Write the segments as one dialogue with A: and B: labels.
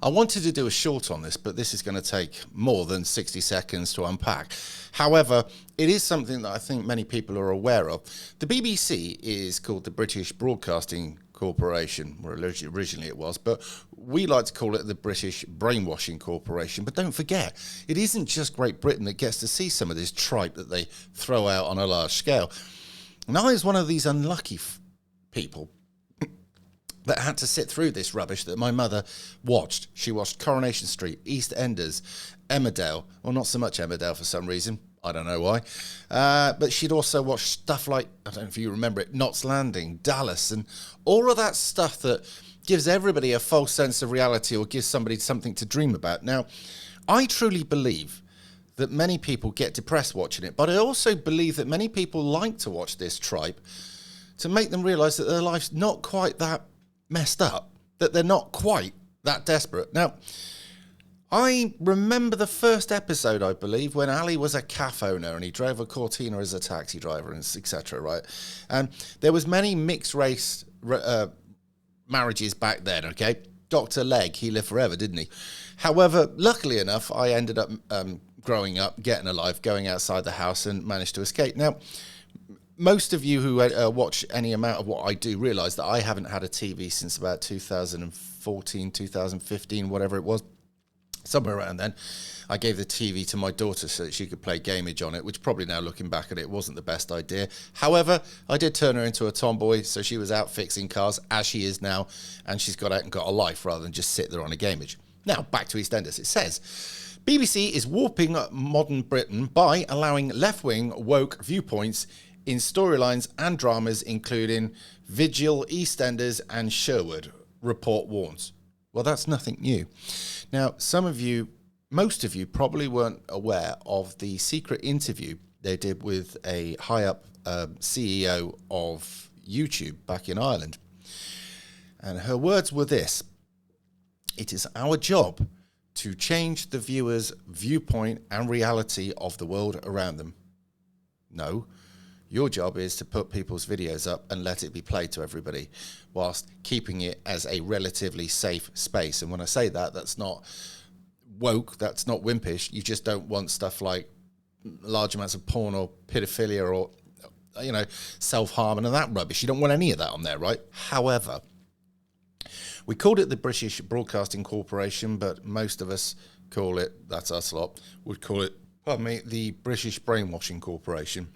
A: I wanted to do a short on this, but this is going to take more than 60 seconds to unpack. However, it is something that I think many people are aware of. The BBC is called the British Broadcasting Corporation, or originally it was, but we like to call it the British Brainwashing Corporation. But don't forget, it isn't just Great Britain that gets to see some of this tripe that they throw out on a large scale. And I was one of these unlucky people that had to sit through this rubbish that my mother watched. She watched Coronation Street, Eastenders, Emmerdale. Well, not so much Emmerdale for some reason. I don't know why. But she'd also watched stuff like, I don't know if you remember it, Knots Landing, Dallas, and all of that stuff that gives everybody a false sense of reality or gives somebody something to dream about. Now, I truly believe that many people get depressed watching it, but I also believe that many people like to watch this tripe to make them realise that their life's not quite that messed up, that they're not quite that desperate. Now, I remember the first episode, I believe, when Ali was a cafe owner and he drove a Cortina as a taxi driver, and etc., right? And there was many mixed race marriages back then, okay? Dr. Legg, he lived forever, didn't he? However, luckily enough, I ended up growing up, getting a life, going outside the house and managed to escape. Now, most of you who watch any amount of what I do realise that I haven't had a TV since about 2014, 2015, whatever it was. Somewhere around then, I gave the TV to my daughter so that she could play Gameage on it, which probably now looking back at it wasn't the best idea. However, I did turn her into a tomboy, so she was out fixing cars, as she is now, and she's got out and got a life rather than just sit there on a Gameage. Now, back to EastEnders. It says, BBC is warping modern Britain by allowing left-wing woke viewpoints in storylines and dramas including Vigil, EastEnders and Sherwood, report warns. Well, that's nothing new. Now, most of you probably weren't aware of the secret interview they did with a high-up CEO of YouTube back in Ireland. And her words were this: "It is our job to change the viewer's viewpoint and reality of the world around them. No. Your job is to put people's videos up and let it be played to everybody whilst keeping it as a relatively safe space." And when I say that, that's not woke, that's not wimpish. You just don't want stuff like large amounts of porn or pedophilia or, self-harm and that rubbish. You don't want any of that on there, right? However, we called it the British Broadcasting Corporation, but most of us call it, that's us lot, would call it, the British Brainwashing Corporation.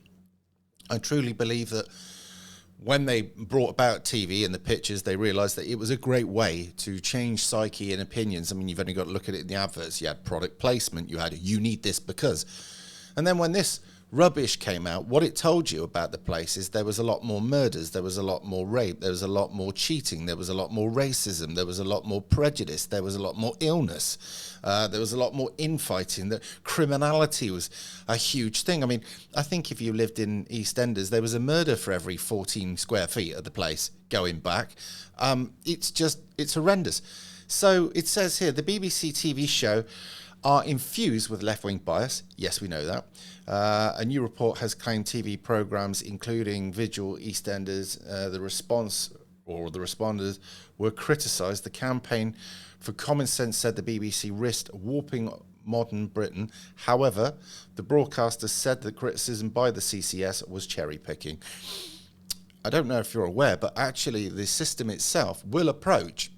A: I truly believe that when they brought about TV and the pictures, they realised that it was a great way to change psyche and opinions. I mean, you've only got to look at it in the adverts. You had product placement. You had, you need this because. And then when this rubbish came out, what it told you about the place is there was a lot more murders, there was a lot more rape, there was a lot more cheating, there was a lot more racism, there was a lot more prejudice, there was a lot more illness, there was a lot more infighting, that criminality was a huge thing. I mean, I think if you lived in EastEnders, there was a murder for every 14 square feet of the place going back. It's horrendous. So it says here, the BBC TV show are infused with left-wing bias. Yes, we know that. A new report has claimed TV programmes, including Vigil, EastEnders, the responders were criticised. The campaign for common sense said the BBC risked warping modern Britain. However, the broadcaster said the criticism by the CCS was cherry-picking. I don't know if you're aware, but actually the system itself will approach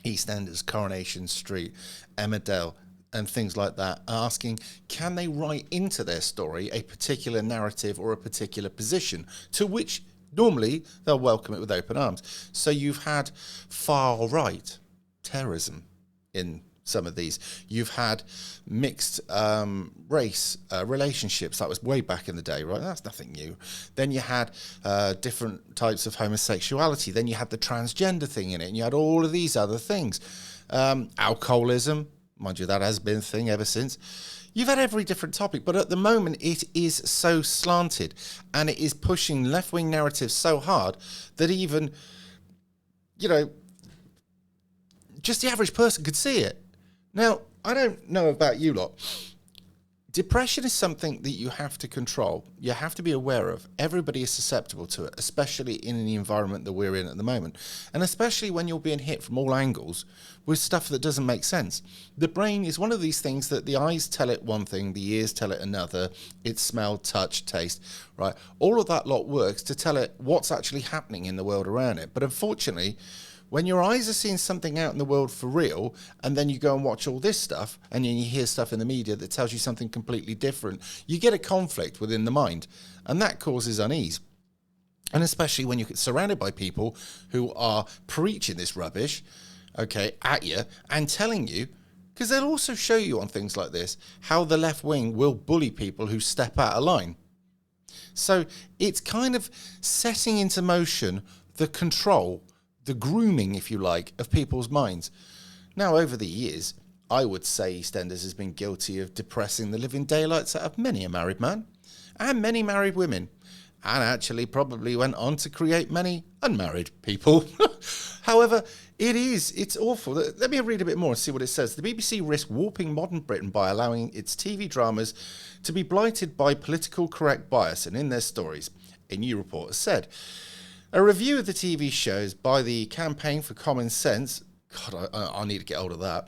A: EastEnders, Coronation Street, Emmerdale, and things like that, asking, can they write into their story a particular narrative or a particular position, to which normally they'll welcome it with open arms. So you've had far-right terrorism in some of these. You've had mixed race relationships. That was way back in the day, right? That's nothing new. Then you had different types of homosexuality. Then you had the transgender thing in it, and you had all of these other things. Alcoholism. Mind you, that has been a thing ever since. You've had every different topic, but at the moment it is so slanted and it is pushing left-wing narratives so hard that even, just the average person could see it. Now, I don't know about you lot. Depression is something that you have to control. You have to be aware of. Everybody is susceptible to it, especially in the environment that we're in at the moment. And especially when you're being hit from all angles with stuff that doesn't make sense. The brain is one of these things that the eyes tell it one thing, the ears tell it another, it's smell, touch, taste, right? All of that lot works to tell it what's actually happening in the world around it. But unfortunately, when your eyes are seeing something out in the world for real, and then you go and watch all this stuff, and then you hear stuff in the media that tells you something completely different, you get a conflict within the mind, and that causes unease. And especially when you're surrounded by people who are preaching this rubbish, okay, at you, and telling you, because they'll also show you on things like this, how the left wing will bully people who step out of line. So it's kind of setting into motion the control, the grooming, if you like, of people's minds. Now, over the years, I would say EastEnders has been guilty of depressing the living daylights out of many a married man and many married women, and actually probably went on to create many unmarried people. However, it's awful. Let me read a bit more and see what it says. The BBC risks warping modern Britain by allowing its TV dramas to be blighted by political correct bias, and in their stories, a new report has said. A review of the TV shows by the Campaign for Common Sense, God, I need to get hold of that,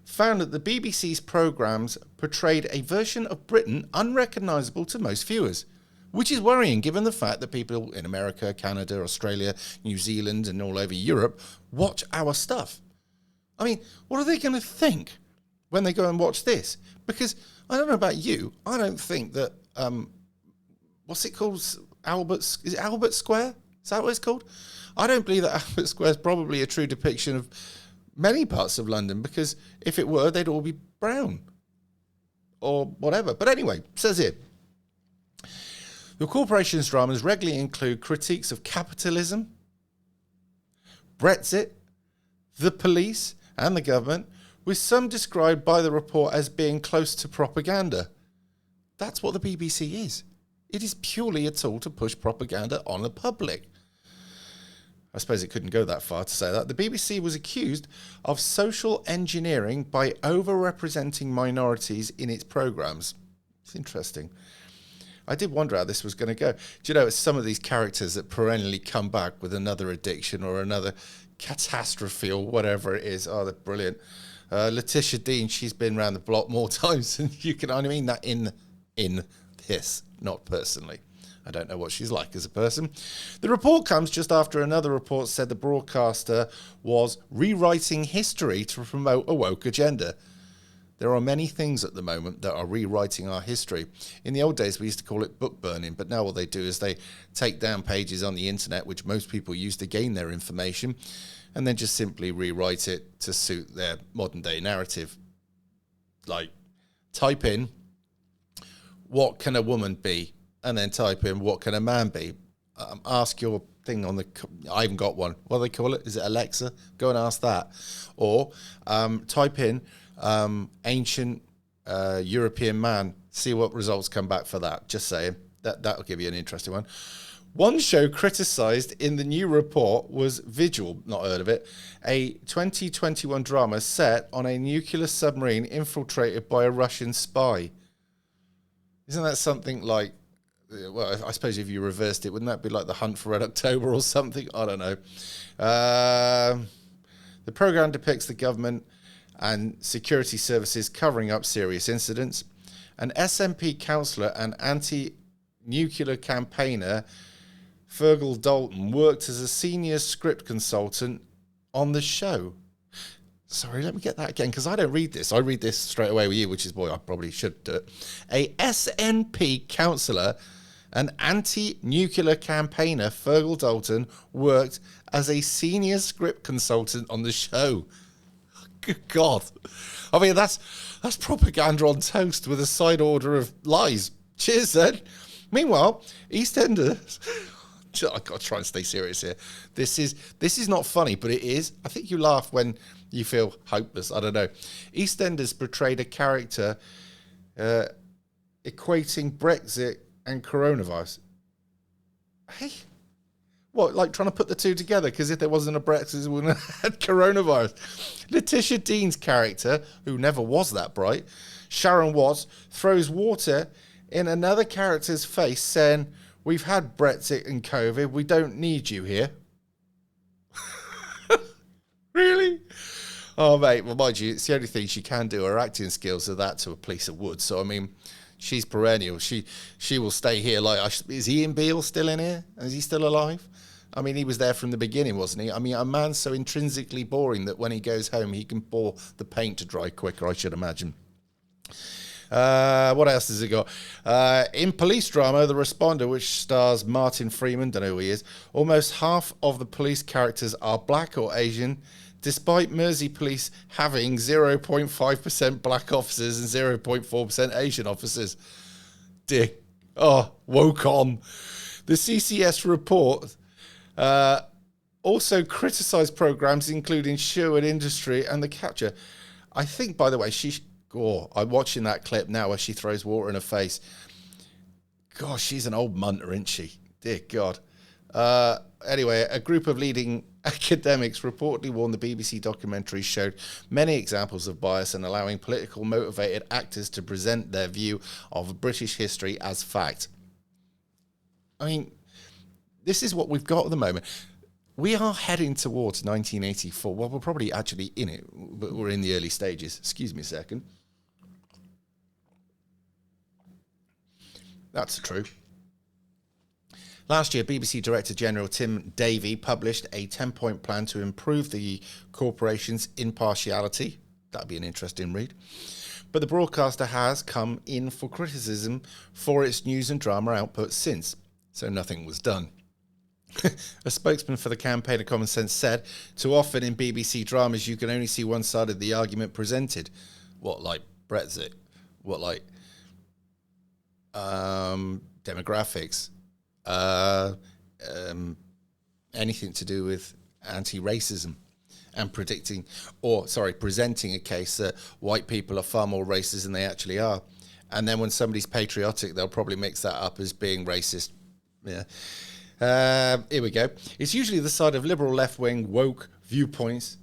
A: found that the BBC's programmes portrayed a version of Britain unrecognisable to most viewers, which is worrying given the fact that people in America, Canada, Australia, New Zealand and all over Europe watch our stuff. I mean, what are they going to think when they go and watch this? Because I don't know about you, I don't think that, what's it called? Is it Albert Square? Is that what it's called? I don't believe that Albert Square is probably a true depiction of many parts of London, because if it were, they'd all be brown or whatever. But anyway, it says here, the corporation's dramas regularly include critiques of capitalism, Brexit, the police and the government, with some described by the report as being close to propaganda. That's what the BBC is. It is purely a tool to push propaganda on the public. I suppose it couldn't go that far to say that. The BBC was accused of social engineering by over-representing minorities in its programmes. It's interesting. I did wonder how this was going to go. Do you know, it's some of these characters that perennially come back with another addiction or another catastrophe or whatever it is. Oh, they're brilliant. Letitia Dean, she's been around the block more times than you can. I mean that in this, not personally. I don't know what she's like as a person. The report comes just after another report said the broadcaster was rewriting history to promote a woke agenda. There are many things at the moment that are rewriting our history. In the old days, we used to call it book burning, but now what they do is they take down pages on the internet, which most people use to gain their information, and then just simply rewrite it to suit their modern day narrative. Like, type in, what can a woman be? And then type in, what can a man be? Ask your thing on the, I haven't got one. What do they call it? Is it Alexa? Go and ask that. Or type in ancient European man. See what results come back for that. Just saying. That'll give you an interesting one. One show criticised in the new report was Vigil, not heard of it, a 2021 drama set on a nuclear submarine infiltrated by a Russian spy. Isn't that something like, well, I suppose if you reversed it, wouldn't that be like The Hunt for Red October or something? I don't know. The programme depicts the government and security services covering up serious incidents. An SNP councillor and anti-nuclear campaigner, Fergal Dalton, worked as a senior script consultant on the show. Sorry, let me get that again, because I don't read this. I read this straight away with you, which is, boy, I probably should do it. A SNP councillor and anti-nuclear campaigner, Fergal Dalton, worked as a senior script consultant on the show. Good God. I mean, that's propaganda on toast with a side order of lies. Cheers, then. Meanwhile, EastEnders... I've got to try and stay serious here. This is not funny, but it is. I think you laugh when you feel hopeless. I don't know. EastEnders portrayed a character equating Brexit and coronavirus. Hey, what, like trying to put the two together? Because if there wasn't a Brexit, we wouldn't have had coronavirus. Letitia Dean's character, who never was that bright, Sharon Watts throws water in another character's face saying, "We've had Brexit and COVID. We don't need you here." Really? Oh, mate, well, mind you, it's the only thing she can do. Her acting skills are that to a piece of wood. So, I mean, she's perennial. She will stay here. Like, is Ian Beale still in here? Is he still alive? I mean, he was there from the beginning, wasn't he? I mean, a man's so intrinsically boring that when he goes home, he can pour the paint to dry quicker, I should imagine. What else has it got? In police drama, The Responder, which stars Martin Freeman, don't know who he is, almost half of the police characters are black or Asian, despite Mersey police having 0.5% black officers and 0.4% Asian officers. Dick. Oh, woke on. The CCS report also criticised programmes including Sherwood Industry and The Capture. I think, by the way, I'm watching that clip now where she throws water in her face. Gosh, she's an old munter, isn't she? Dear God. Anyway, a group of leading academics reportedly warned the BBC documentary showed many examples of bias and allowing political motivated actors to present their view of British history as fact. I mean, this is what we've got at the moment. We are heading towards 1984. Well, we're probably actually in it, but we're in the early stages. Excuse me a second. That's true. Last year, BBC Director General Tim Davie published a 10-point plan to improve the corporation's impartiality. That'd be an interesting read. But the broadcaster has come in for criticism for its news and drama output since, so nothing was done. A spokesman for the campaign of Common Sense said, "Too often in BBC dramas you can only see one side of the argument presented." What, like Brexit? What, like demographics? Anything to do with anti-racism and presenting a case that white people are far more racist than they actually are. And then when somebody's patriotic, they'll probably mix that up as being racist. Yeah. Here we go. It's usually the side of liberal, left-wing, woke viewpoints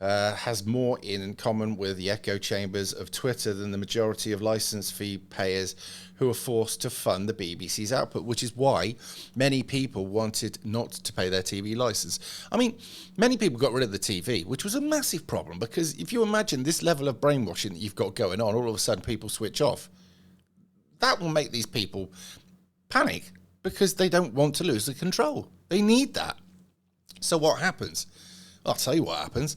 A: has more in common with the echo chambers of Twitter than the majority of license fee payers who are forced to fund the BBC's output, which is why many people wanted not to pay their TV license. I mean, many people got rid of the TV, which was a massive problem, because if you imagine this level of brainwashing that you've got going on, all of a sudden people switch off. That will make these people panic, because they don't want to lose the control. They need that. So what happens? I'll tell you what happens.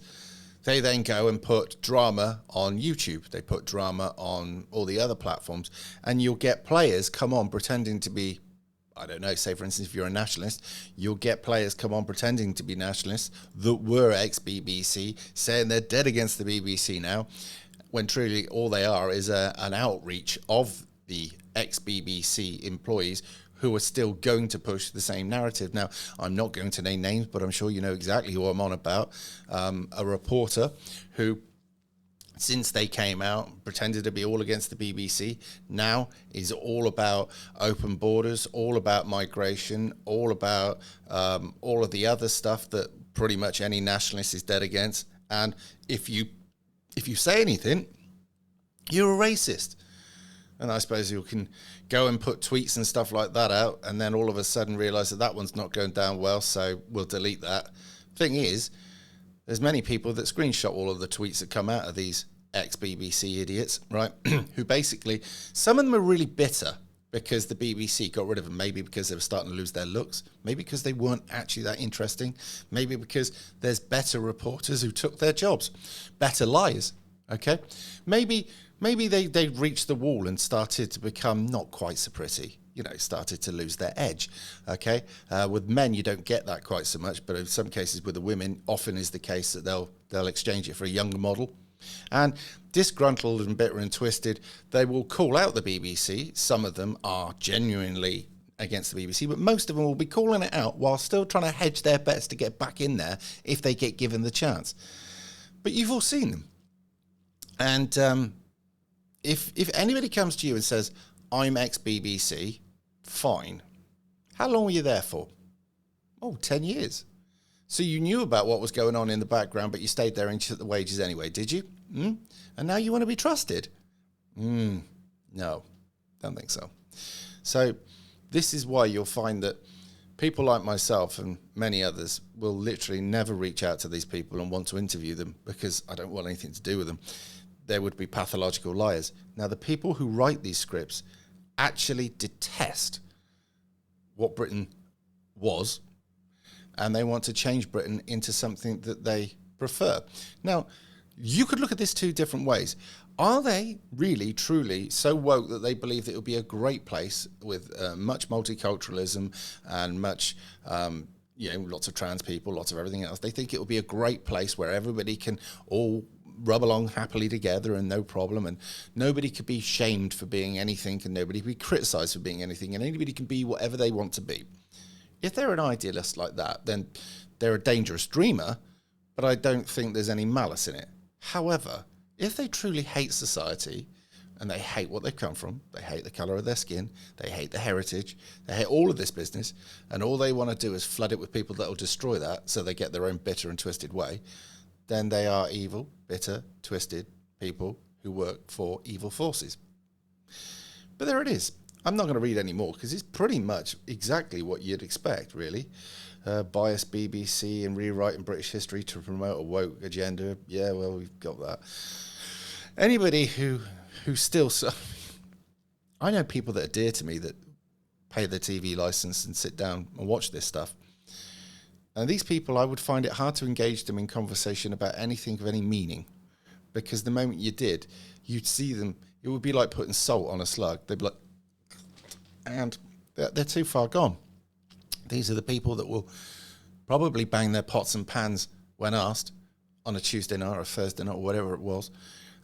A: They then go and put drama on YouTube. They put drama on all the other platforms. And you'll get players come on pretending to be, I don't know, say for instance, if you're a nationalist, you'll get players come on pretending to be nationalists that were ex-BBC, saying they're dead against the BBC now, when truly all they are is an outreach of the ex-BBC employees who are still going to push the same narrative. Now, I'm not going to name names, but I'm sure you know exactly who I'm on about. A reporter who, since they came out, pretended to be all against the BBC, now is all about open borders, all about migration, all about all of the other stuff that pretty much any nationalist is dead against. And if you say anything, you're a racist. And I suppose you can go and put tweets and stuff like that out, and then all of a sudden realise that one's not going down well, so we'll delete that. Thing is, there's many people that screenshot all of the tweets that come out of these ex-BBC idiots, right? Who basically, some of them are really bitter because the BBC got rid of them, maybe because they were starting to lose their looks, maybe because they weren't actually that interesting, maybe because there's better reporters who took their jobs, better liars, okay? Maybe they reached the wall and started to become not quite so pretty, started to lose their edge, okay? With men, you don't get that quite so much, but in some cases with the women, often is the case that they'll exchange it for a younger model. And disgruntled and bitter and twisted, they will call out the BBC. Some of them are genuinely against the BBC, but most of them will be calling it out while still trying to hedge their bets to get back in there if they get given the chance. But you've all seen them. And if anybody comes to you and says, "I'm ex-BBC," fine. How long were you there for? 10 years. So you knew about what was going on in the background, but you stayed there and you took the wages anyway, did you? And now you want to be trusted? No, don't think so. So this is why you'll find that people like myself and many others will literally never reach out to these people and want to interview them because I don't want anything to do with them. They would be pathological liars. Now, the people who write these scripts actually detest what Britain was, and they want to change Britain into something that they prefer. Now, you could look at this two different ways. Are they really, truly so woke that they believe that it would be a great place with much multiculturalism and much, lots of trans people, lots of everything else? They think it would be a great place where everybody can all rub along happily together and no problem, and nobody could be shamed for being anything, and nobody could be criticised for being anything, and anybody can be whatever they want to be. If they're an idealist like that, then they're a dangerous dreamer, but I don't think there's any malice in it. However, if they truly hate society and they hate what they've come from, they hate the colour of their skin, they hate the heritage, they hate all of this business, and all they want to do is flood it with people that will destroy that so they get their own bitter and twisted way, then they are evil, bitter, twisted people who work for evil forces. But there it is. I'm not going to read any more because it's pretty much exactly what you'd expect, really. Biased BBC and rewriting British history to promote a woke agenda. Yeah, well, we've got that. Anybody who still... I know people that are dear to me that pay their TV license and sit down and watch this stuff. And these people, I would find it hard to engage them in conversation about anything of any meaning. Because the moment you did, you'd see them... It would be like putting salt on a slug. They'd be like... And they're too far gone. These are the people that will probably bang their pots and pans when asked on a Tuesday night or a Thursday night or whatever it was.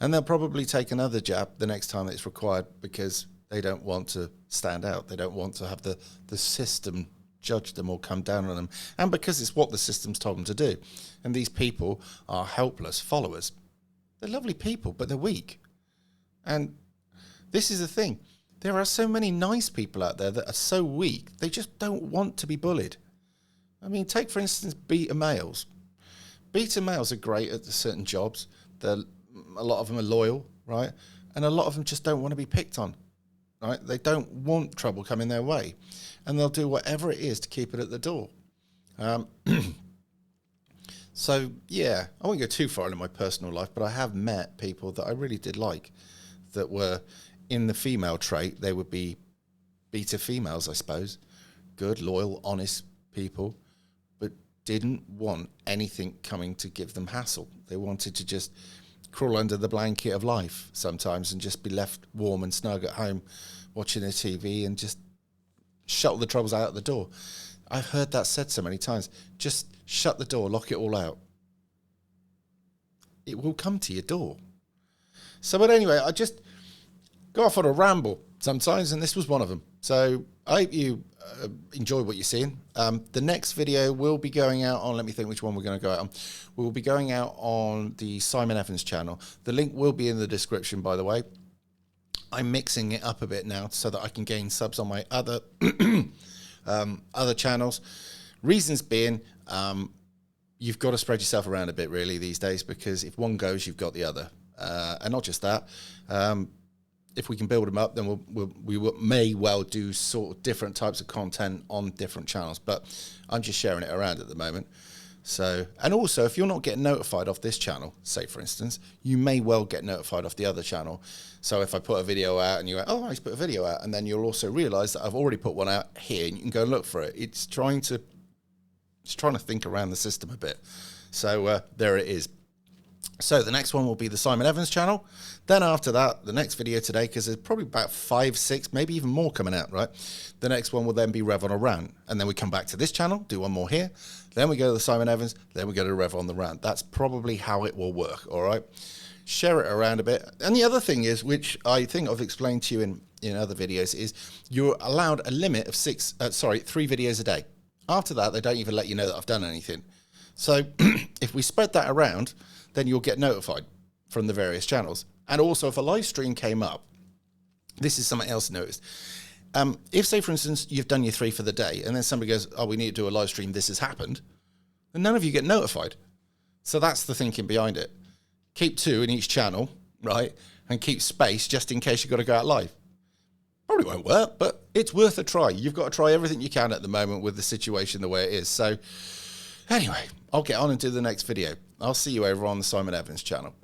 A: And they'll probably take another jab the next time it's required because they don't want to stand out. They don't want to have the system judge them or come down on them. And because it's what the system's told them to do. And these people are helpless followers. They're lovely people, but they're weak. And this is the thing. There are so many nice people out there that are so weak, they just don't want to be bullied. I mean, take, for instance, beta males. Beta males are great at certain jobs. A lot of them are loyal, right? And a lot of them just don't want to be picked on, right? They don't want trouble coming their way. And they'll do whatever it is to keep it at the door. So, yeah, I won't go too far into my personal life, but I have met people that I really did like that were... In the female trait, they would be beta females, I suppose. Good, loyal, honest people, but didn't want anything coming to give them hassle. They wanted to just crawl under the blanket of life sometimes and just be left warm and snug at home watching their TV and just shut the troubles out the door. I've heard that said so many times. Just shut the door, lock it all out. It will come to your door. So, but anyway, I just... go off on a ramble sometimes, and this was one of them. So I hope you enjoy what you're seeing. The next video will be going out on, let me think which one we're going to go out on. We'll be going out on the Simon Evans channel. The link will be in the description, by the way. I'm mixing it up a bit now so that I can gain subs on my other other channels. Reasons being, you've got to spread yourself around a bit, really, these days, because if one goes, you've got the other. And not just that, if we can build them up, then we may well do sort of different types of content on different channels. But I'm just sharing it around at the moment. So, and also, if you're not getting notified off this channel, say for instance, you may well get notified off the other channel. So if I put a video out and you go, oh, I just put a video out, and then you'll also realise that I've already put one out here, and you can go and look for it. It's trying to think around the system a bit. So there it is. So the next one will be the Simon Evans channel. Then after that, the next video today, because there's probably about 5, 6, maybe even more coming out, right? The next one will then be Rev on a Rant. And then we come back to this channel, do one more here. Then we go to the Simon Evans. Then we go to Rev on the Rant. That's probably how it will work, all right? Share it around a bit. And the other thing is, which I think I've explained to you in other videos, is you're allowed a limit of 3 videos a day. After that, they don't even let you know that I've done anything. So if we spread that around, then you'll get notified from the various channels. And also, if a live stream came up, this is something else noticed. If, say, for instance, you've done your 3 for the day, and then somebody goes, oh, we need to do a live stream, this has happened, then none of you get notified. So that's the thinking behind it. Keep 2 in each channel, right? and keep space just in case you've got to go out live. Probably won't work, but it's worth a try. You've got to try everything you can at the moment with the situation the way it is. So anyway, I'll get on and do the next video. I'll see you over on the Simon Evans channel.